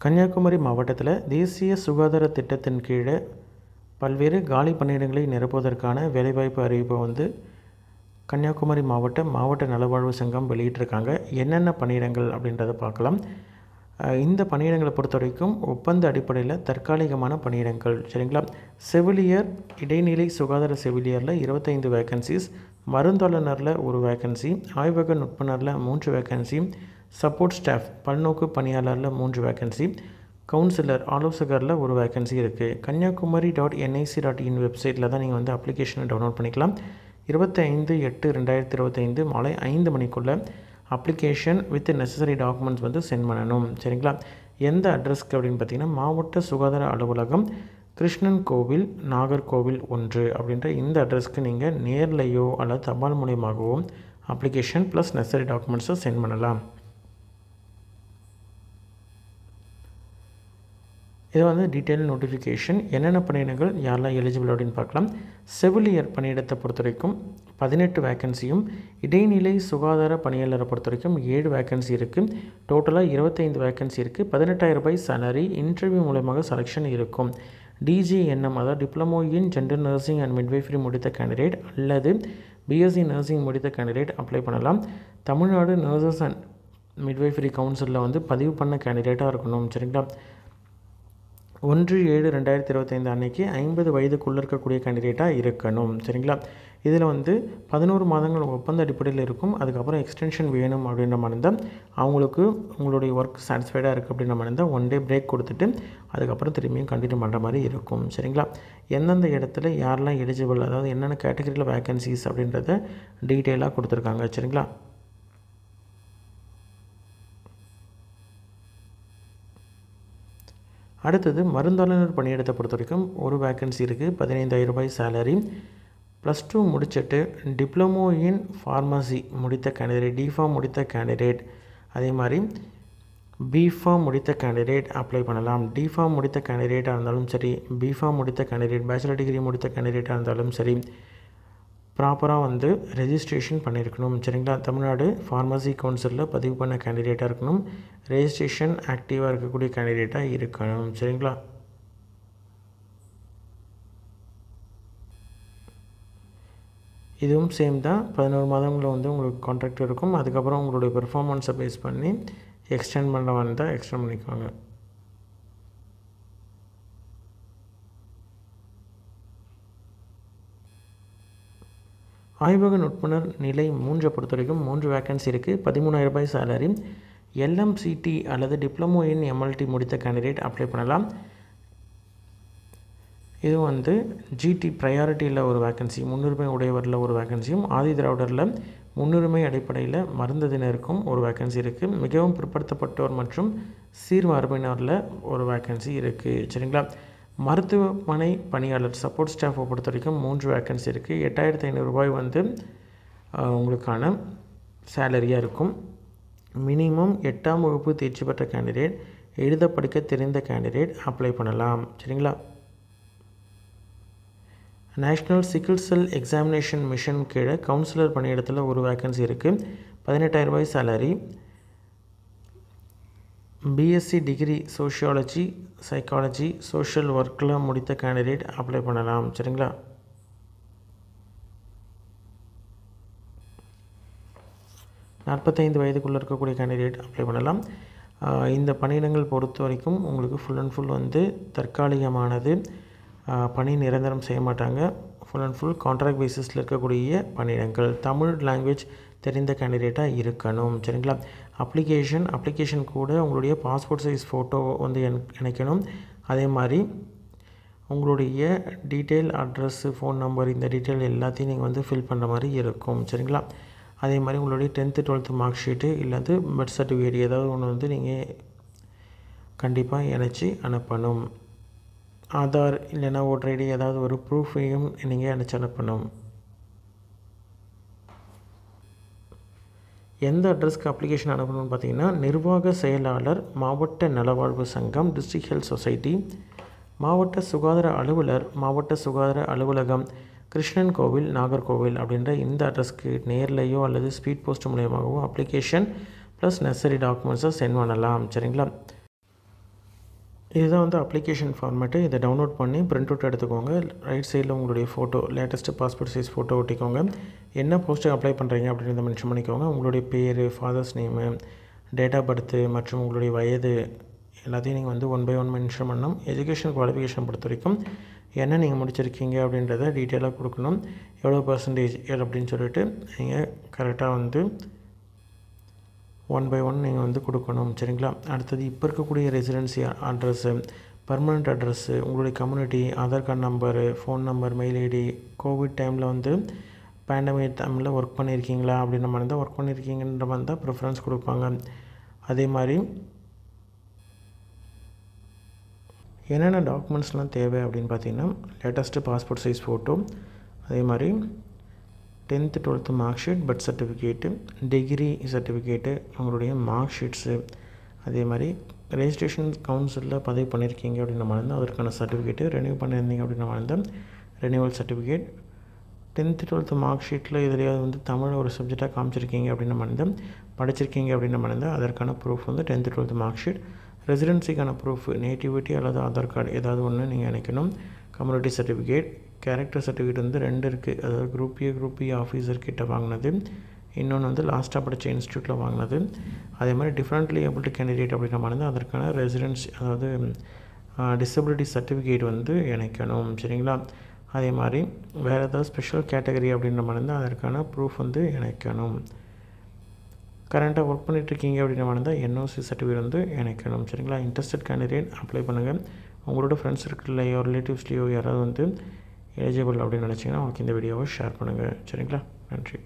கன்னியாகுமரி மாவட்டத்தில் தேசிய சுகாதார திட்டத்தின் கீழே பல்வேறு காலி பணியிடங்களை நிரப்புவதற்கான வேலைவாய்ப்பு அறிவிப்பை கன்னியாகுமரி மாவட்ட நலவாழ்வு சங்கம் வெளியிட்டிருக்காங்க. என்னென்ன பணியிடங்கள் அப்படின்றத பார்க்கலாம். இந்த பணியிடங்களை பொறுத்த வரைக்கும் ஒப்பந்த அடிப்படையில் தற்காலிகமான பணியிடங்கள், சரிங்களா. செவிலியர், இடைநிலை சுகாதார செவிலியரில் 25 வேக்கன்சிஸ், மருந்தாளுநரில் 1 வேக்கன்சி, ஆய்வக நுட்பனரில் 3 வேக்கன்சி, சப்போர்ட் ஸ்டாஃப் பல்நோக்கு பணியாளரில் 3 வேக்கன்சி, கவுன்சிலர் ஆலோசகரில் 1 வேக்கன்சி இருக்குது. kanykumari.nic.in வெப்சைட்டில் தான் நீங்கள் அப்ளிகேஷனை டவுன்லோட் பண்ணிக்கலாம். 25/8/2025 மாலை 5 மணிக்குள்ளே application with necessary documents sent பண்ணணும், சரிங்களா. எந்த அட்ரஸ்க்கு அப்படின்னு பார்த்தீங்கன்னா, மாவட்ட சுகாதார அலுவலகம், கிருஷ்ணன் கோவில், நாகர்கோவில் 1 அப்படின்ற இந்த அட்ரஸ்க்கு நீங்கள் நேர்லையோ அல்லது தபால் மூலியமாகவோ அப்ளிகேஷன் ப்ளஸ் நெசசரி டாக்குமெண்ட்ஸை சென்ட் பண்ணலாம். இது டீட்டெயில் நோட்டிஃபிகேஷன். என்னென்ன பணியிடங்கள் யாரெல்லாம் எலிஜிபிள் அப்படின்னு பார்க்கலாம். செவிலியர் பணியிடத்தை பொறுத்த வரைக்கும் 18 வேக்கன்சியும், இடைநிலை சுகாதார பணியாளரை பொறுத்த வரைக்கும் 7 வேக்கன்சி இருக்குது. டோட்டலாக 25 வேக்கன்சி இருக்குது. 18,000 ரூபாய் சேலரி. இன்டர்வியூ மூலமாக செலெக்ஷன் இருக்கும். DGNM அதாவது diploma in general nursing and midwifery முடித்த கேண்டிடேட் அல்லது BSc நர்சிங் முடித்த கேண்டிடேட் அப்ளை பண்ணலாம். தமிழ்நாடு நர்சஸ் அண்ட் மிட்வைஃபரி கவுன்சிலில் பதிவு பண்ண கேண்டிடேட்டாக இருக்கணும், சரிங்களா. 1/7/2025 அன்னைக்கு 50 வயதுக்குள்ளே இருக்கக்கூடிய கேண்டிடேட்டாக இருக்கணும், சரிங்களா. இதில் 11 மாதங்கள் ஒப்பந்த அடிப்படையில் இருக்கும். அதுக்கப்புறம் எக்ஸ்டென்ஷன் வேணும் அப்படின்ற மாதிரி இருந்தால், அவங்களுக்கு உங்களுடைய ஒர்க் சாட்டிஸ்ஃபைடாக இருக்குது அப்படின்ற மாதிரி இருந்தால் 1 டே பிரேக் கொடுத்துட்டு அதுக்கப்புறம் திரும்பியும் கண்டினியூ பண்ணுற மாதிரி இருக்கும், சரிங்களா. எந்தெந்த இடத்துல யாரெல்லாம் எலிஜிபிள், அதாவது என்னென்ன கேட்டகரியில் வேக்கன்சிஸ் அப்படின்றத டீட்டெயிலாக கொடுத்துருக்காங்க, சரிங்களா. அடுத்தது மருந்தாளுநர் பணியிடத்தை பொறுத்த வரைக்கும் 1 வேக்கன்சி இருக்குது. 15,000 ரூபாய் சேலரி. +2 முடிச்சுட்டு டிப்ளமோ இன் ஃபார்மசி முடித்த கேண்டிடேட், டிஃபார்ம் முடித்த கேண்டிடேட், அதே மாதிரி பிஃபார்ம் முடித்த கேண்டிடேட் அப்ளை பண்ணலாம். டிஃபார்ம் முடித்த கேண்டிடேட்டாக இருந்தாலும் சரி, பிஃபார்ம் முடித்த கேண்டிடேட், பேச்சுலர் டிகிரி முடித்த கேண்டிடேட்டாக இருந்தாலும் சரி, ப்ராப்பராக ரெஜிஸ்ட்ரேஷன் பண்ணியிருக்கணும், சரிங்களா. தமிழ்நாடு ஃபார்மசி கவுன்சிலில் பதிவு பண்ண கேண்டிடேட்டாக இருக்கணும். ரெஜிஸ்ட்ரேஷன் ஆக்டிவாக இருக்கக்கூடிய கேண்டிடேட்டாக இருக்கணும், சரிங்களா. இதுவும் சேம் தான். 11 மாதங்களில் உங்களுக்கு கான்ட்ராக்ட் இருக்கும். அதுக்கப்புறம் உங்களுடைய பெர்ஃபார்மன்ஸை பேஸ் பண்ணி எக்ஸ்டெண்ட் பண்ண வந்தால் எக்ஸ்டெண்ட் பண்ணிக்குவாங்க. ஆய்வக நுட்பனர் நிலை 3 பொறுத்த வரைக்கும் 3 வேக்கன்சி இருக்குது. 13,000 ரூபாய் சேலரி. LMCT அல்லது டிப்ளமோ இன் MLT முடித்த கேண்டிடேட் அப்ளை பண்ணலாம். இது GT ப்ரையாரிட்டியில் 1 வேக்கன்சி, முன்னுரிமை உடையவரில் 1 வேக்கன்சியும், ஆதி திராவிடரில் முன்னுரிமை அடிப்படையில் மருந்ததினருக்கும் 1 வேக்கன்சி இருக்குது. மிகவும் பிற்படுத்தப்பட்டோர் மற்றும் சீர்மரபினரில் 1 வேக்கன்சி இருக்குது, சரிங்களா. மருத்துவமனை பணியாளர் சப்போர்ட் ஸ்டாஃபை பொறுத்த வரைக்கும் 3 வேக்கன்சி இருக்குது. 8,500 ரூபாய் உங்களுக்கான சேலரியாக இருக்கும். மினிமம் 8ஆம் வகுப்பு தேர்ச்சி பெற்ற கேண்டிடேட், எழுத படிக்க தெரிந்த கேண்டிடேட் அப்ளை பண்ணலாம், சரிங்களா. நேஷ்னல் சிக்கிள் செல் எக்ஸாமினேஷன் மிஷன் கீழே கவுன்சிலர் பணியிடத்தில் 1 வேக்கன்சி இருக்குது. 18,000 ரூபாய் salary. BSc degree sociology, psychology, social ஒர்க்கில் முடித்த கேண்டிடேட் அப்ளை பண்ணலாம், சரிங்களா. நாற்பத்தைந்து வயதுக்குள்ளே இருக்கக்கூடிய கேண்டிடேட் அப்ளை பண்ணலாம். இந்த பணியிடங்கள் பொறுத்த வரைக்கும் உங்களுக்கு ஃபுல் அண்ட் ஃபுல் தற்காலிகமானது. பணி நிரந்தரம் செய்ய மாட்டாங்க. ஃபுல் அண்ட் ஃபுல் கான்ட்ராக்ட் பேசிஸில் இருக்கக்கூடிய பணியிடங்கள். தமிழ் லாங்குவேஜ் தெரிந்த கேண்டிடேட்டாக இருக்கணும், சரிங்களா. அப்ளிகேஷன் கூட உங்களுடைய பாஸ்போர்ட் சைஸ் ஃபோட்டோ இணைக்கணும். அதே மாதிரி உங்களுடைய டீட்டெயில், அட்ரஸ்ஸு, ஃபோன் நம்பர், இந்த டீட்டெயில் எல்லாத்தையும் நீங்கள் ஃபில் பண்ணுற மாதிரி இருக்கும், சரிங்களா. அதே மாதிரி உங்களுடைய 10th 12th மார்க் ஷீட்டு இல்லாது பர்த் சர்டிஃபிகேட் ஏதாவது ஒன்று நீங்கள் கண்டிப்பாக இணைச்சி அனுப்பணும். ஆதார் இல்லைன்னா ஓட்டர் ஐடி ஏதாவது ஒரு ப்ரூஃபையும் நீங்கள் இணைச்சி அனுப்பணும். எந்த அட்ரஸ்க்கு அப்ளிகேஷன் அனுப்பணும்னு பார்த்தீங்கன்னா, நிர்வாக செயலாளர், மாவட்ட நலவாழ்வு சங்கம், டிஸ்ட்ரிக்ட் ஹெல்த் சொசைட்டி, மாவட்ட சுகாதார அலுவலர், மாவட்ட சுகாதார அலுவலகம், கிருஷ்ணன் கோவில், நாகர்கோவில் அப்படின்ற இந்த அட்ரஸ்க்கு நேர்லையோ அல்லது ஸ்பீட் போஸ்ட் மூலமாகவோ அப்ளிகேஷன் ப்ளஸ் நெசசரி டாக்குமெண்ட்ஸை சென்ட் பண்ணலாம், சரிங்களா. இதுதான் வந்து அப்ளிகேஷன் ஃபார்மேட்டு. இதை டவுன்லோட் பண்ணி பிரிண்ட் அவுட் எடுத்துக்கோங்க. ரைட் சைடில் உங்களுடைய photo, latest passport size photo ஒட்டிக்கோங்க. என்ன போஸ்ட்டுக்கு அப்ளை பண்ணுறீங்க அப்படின்றத மென்ஷன் பண்ணிக்கோங்க. உங்களுடைய பேர், father's name, date of birth மற்றும் உங்களுடைய வயது எல்லாத்தையும் நீங்கள் வந்து 1 by 1 மென்ஷன் பண்ணணும். எஜுகேஷன் குவாலிஃபிகேஷன் பொறுத்த வரைக்கும் என்ன நீங்கள் முடிச்சிருக்கீங்க அப்படின்றத டீட்டெயிலாக கொடுக்கணும். எவ்வளோ பர்சன்டேஜ் அப்படின்னு சொல்லிட்டு நீங்கள் கரெக்டாக வந்து 1 by 1 நீங்கள் வந்து கொடுக்கணும். சரிங்களா? அடுத்தது இப்போ இருக்கக்கூடிய ரெசிடென்சி அட்ரஸ்ஸு, பர்மனெண்ட் அட்ரஸ்ஸு, உங்களுடைய community, Aadhaar card number, phone number, mail ID, covid டைமில் வந்து பேண்டமிக் டைமில் ஒர்க் பண்ணியிருக்கீங்களா அப்படின்ற மாதிரி தான், ஒர்க் பண்ணியிருக்கீங்கன்ற மாதிரி தான் ப்ரிஃபரன்ஸ் கொடுப்பாங்க. அதே மாதிரி என்னென்ன டாக்குமெண்ட்ஸ்லாம் தேவை அப்படின்னு பார்த்தீங்கன்னா, லேட்டஸ்ட்டு பாஸ்போர்ட் சைஸ் ஃபோட்டோ, அதே மாதிரி 10th 12th mark sheet, birth certificate, degree certificate, உங்களுடைய மார்க் ஷீட்ஸு, அதே மாதிரி ரெஜிஸ்ட்ரேஷன் கவுன்சிலில் பதிவு பண்ணியிருக்கீங்க அப்படின்ற மாதிரி இருந்தால் அதற்கான சர்டிஃபிகேட்டு, ரெனியூ பண்ணியிருந்தீங்க அப்படின்ற மாதிரி இருந்தால் renewal certificate, 10th 12th mark ஷீட்டில் எதுலையாவது வந்து தமிழ் ஒரு சப்ஜெக்டாக காமிச்சிருக்கீங்க அப்படின்ற மாதிரி இருந்தால், படிச்சிருக்கீங்க அப்படின்ற மாதிரி இருந்தால் அதற்கான ப்ரூஃப் வந்து 10th 12th மார்க் ஷீட், ரெசிடென்சிக்கான ப்ரூஃப் நேட்டிவிட்டி அல்லது ஆதார் கார்டு ஏதாவது ஒன்று நீங்கள் இணைக்கணும். கம்யூனிட்டி சர்டிஃபிகேட், கேரக்டர் சர்டிஃபிகேட் வந்து 2 இருக்குது. அதாவது group A, group B officer கிட்ட வாங்கினது, இன்னொன்று வந்து லாஸ்ட்டாக படித்த இன்ஸ்டியூட்டில் வாங்கினது. அதே மாதிரி டிஃப்ரெண்ட்லி ஏபிள்டு கேண்டிடேட் அப்படின்ற மாதிரி இருந்தால் அதற்கான ரெசிடென்சி அதாவது டிசபிலிட்டி சர்டிஃபிகேட் வந்து இணைக்கணும். சரிங்களா? அதே மாதிரி வேறு ஏதாவது ஸ்பெஷல் கேட்டகரி அப்படின்ற மாதிரி இருந்தால் அதற்கான ப்ரூஃப் வந்து இணைக்கணும். கரண்ட்டாக ஒர்க் பண்ணிகிட்ருக்கீங்க அப்படின்ற மாதிரி இருந்தால் என்ஓசி சர்டிஃபிகேட் வந்து இணைக்கணும். சரிங்களா? இன்ட்ரெஸ்டட் கேண்டிடேட் அப்ளை பண்ணுங்கள். உங்களோட ஃப்ரெண்ட்ஸ் சர்க்கிள்லையோ ரிலேட்டிவ்ஸ்லேயோ யாராவது வந்து எலிஜிபிள் அப்படின்னு நினச்சிங்கன்னா அவங்களுக்கு இந்த வீடியோவை ஷேர் பண்ணுங்கள். சரிங்களா? நன்றி.